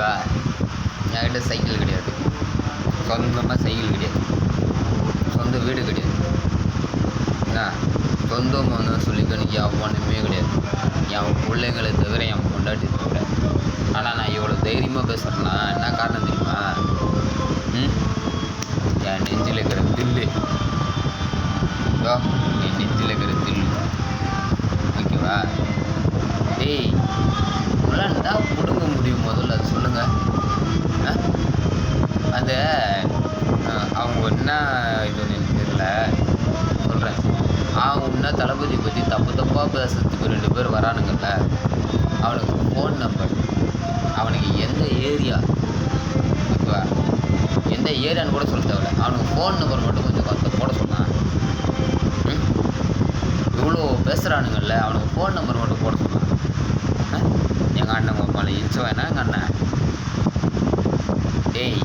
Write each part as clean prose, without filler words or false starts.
ஓகேவா? என்கிட்ட சைக்கிள் கிடையாது. சொந்தமாக சைக்கிள் கிடையாது. சொந்த வீடு கிடையாது. என்ன சொந்தம் ஒன்று சொல்லிக்கணும் எவனுமே கிடையாது. என் பிள்ளைங்களை தவிர என் பொண்டாட்டி தவிர. ஆனால் நான் இவ்வளோ தைரியமாக பேசுகிறேன்னா என்ன காரணம் தெரியுமா? என் நெஞ்சில் இருக்கிற தில்லு. என் நெஞ்சில் இருக்கிற தில்லு. ஓகேவா? டேய் உங்களால் என்ன பிடுங்க முடியும் முதல்ல அது சொல்லுங்கள். அந்த அவங்க என்ன இதுன்னு எனக்கு தெரியல, சொல்கிறேன். உன்ன தளபதி பற்றி தப்பாக பேசுறதுக்கு 2 பேர் வரானுங்கல்ல, அவனுக்கு ஃபோன் நம்பர், அவனுக்கு எந்த ஏரியா, ஓகேவா, எந்த ஏரியான்னு கூட சொல்ல தேவையில்ல, அவனுக்கு ஃபோன் நம்பர் மட்டும் கொஞ்சம் போட சொன்னான். இவ்வளோ பேசுகிறானுங்கல்ல, அவனுக்கு ஃபோன் நம்பர் மட்டும் போட சொன்னான். எங்கள் அண்ணன் மேலே இன்ச்சோ வேணா எங்கள் அண்ணன். டேய்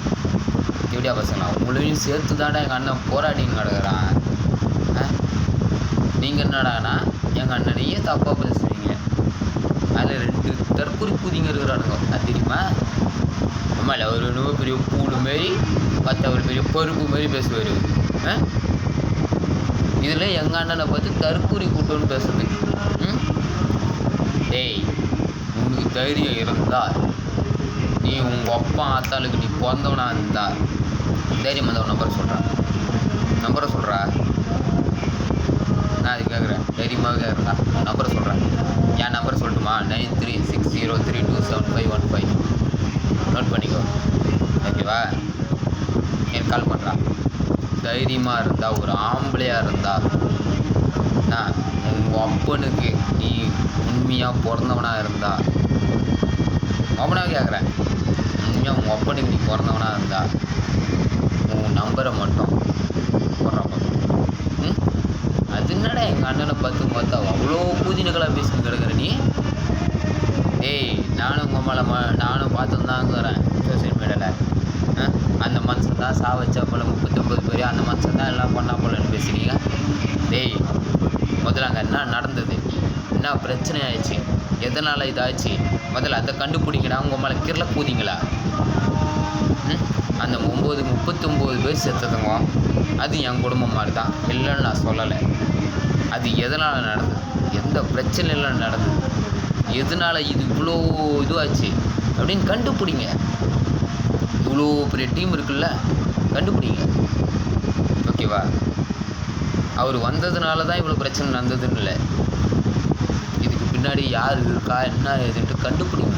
எப்படியா பசங்களா உங்களையும் சேர்த்து தாண்டா எங்கள் அண்ணன் போராடின்னு கிடக்குறான். நீங்கள் என்னடாண்ணா எங்கள் அண்ணனையே தப்பாக பேசுவீங்க. அதில் 2 தற்கொலை பூதிங்க இருக்கிறானுங்க. அது தெரியுமா? ஆமாம், அவர் ரொம்ப பெரிய பூடு மாரி அவர் பெரிய பருப்பு மாரி பேசுவார். இதில் எங்கள் அண்ணனை பார்த்து தற்கொலை கூட்டம்னு பேசுறது. டேய் உனக்கு தைரியம் இருந்தால் நீ உங்கள் அப்பா ஆத்தாளுக்கு நீ பிறந்தவனா இருந்தா தைரியம் வந்த ஒரு நம்பரை சொல்கிறா. நான் அது கேட்குறேன், தைரியமாக கேட்குறேன். நம்பரை சொல்கிறேன். என் நம்பரை சொல்லட்டுமா? 9360327515. நோட் பண்ணிக்கோ, ஓகேவா? எனக்கு கால் பண்ணுறா. தைரியமாக இருந்தா, ஒரு ஆம்பளையாக இருந்தா, உங்கள் அப்பனுக்கு நீ உண்மையாக பிறந்தவனாக இருந்தா, அவனாக கேட்குறேன், உண்மையாக உங்கள் அப்பனுக்கு நீ பிறந்தவனாக இருந்தா உன் நம்பரை மட்டும் போடுறாப்ப. அது என்னடா எங்கள் அண்ணனை பார்த்தா அவ்வளோ பூஜினக்களாக பேசின்னு கிடக்குற நீ? ஏய் நானும் உங்கள் மேலே நானும் பார்த்துருந்தாங்கிறேன் சோசியல் மீடியாவில். அந்த மனுஷன் தான் வச்சா போல் 39 பேர், அந்த மனுஷன் தான் எல்லாம் பண்ணா போலன்னு பேசுகிறீங்க. டேய் முதல்ல அங்கே என்ன நடந்தது, என்ன பிரச்சனை ஆயிடுச்சு, எதனால் இதாச்சு, முதல்ல அதை கண்டுபிடிங்கடா. உங்கள் மேலே கிரல கூதிங்களா? அந்த 39 பேர் செத்ததுங்க, அது என் குடும்பம் மாதிரி தான், இல்லைன்னு நான் சொல்லலை. அது எதனால் நடந்தது, எந்த பிரச்சனையில் நடந்தது, எதனால் இது இவ்வளோ இதுவாச்சு அப்படின்னு கண்டுபிடிங்க. இவ்வளோ பெரிய டீம் இருக்குல்ல, கண்டுபிடிங்க. ஓகேவா? அவர் வந்ததுனால தான் இவ்வளோ பிரச்சனை நடந்ததுன்னு இல்லை, இதுக்கு பின்னாடி யார் இருக்கா என்ன ஏதுன்ட்டு கண்டுபிடிங்க.